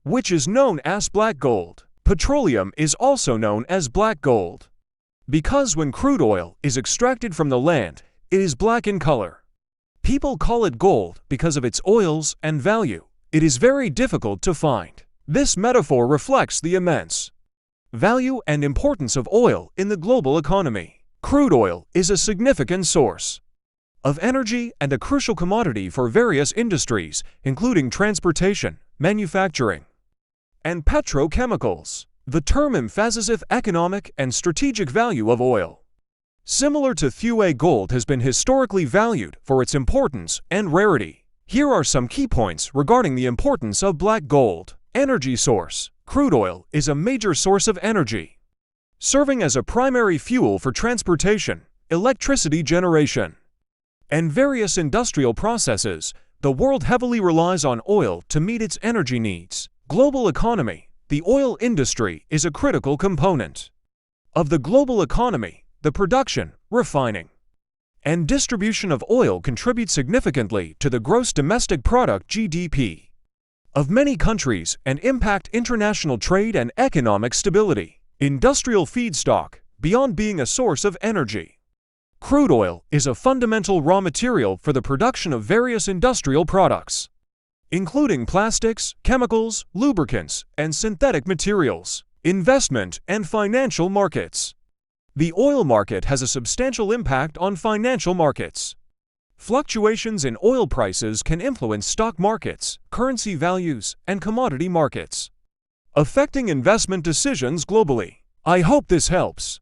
which is known as black gold. Petroleum is also known as black gold because when crude oil is extracted from the land, it is black in color. People call it gold because of its oils and value. It is very difficult to find. This metaphor reflects the immense value and importance of oil in the global economy. Crude oil is a significant source of energy and a crucial commodity for various industries, including transportation, manufacturing, and petrochemicals. The term emphasizes economic and strategic value of oil. Similar to Thue, gold has been historically valued for its importance and rarity. Here are some key points regarding the importance of black gold. Energy source. Crude oil is a major source of energy, serving as a primary fuel for transportation, electricity generation, and various industrial processes. The world heavily relies on oil to meet its energy needs. Global economy. The oil industry is a critical component of the global economy. The production, refining, and distribution of oil contribute significantly to the gross domestic product (GDP) of many countries and impact international trade and economic stability. Industrial feedstock. Beyond being a source of energy, crude oil is a fundamental raw material for the production of various industrial products, including plastics, chemicals, lubricants, and synthetic materials. Investment and financial markets. The oil market has a substantial impact on financial markets. Fluctuations in oil prices can influence stock markets, currency values, and commodity markets, affecting investment decisions globally. I hope this helps.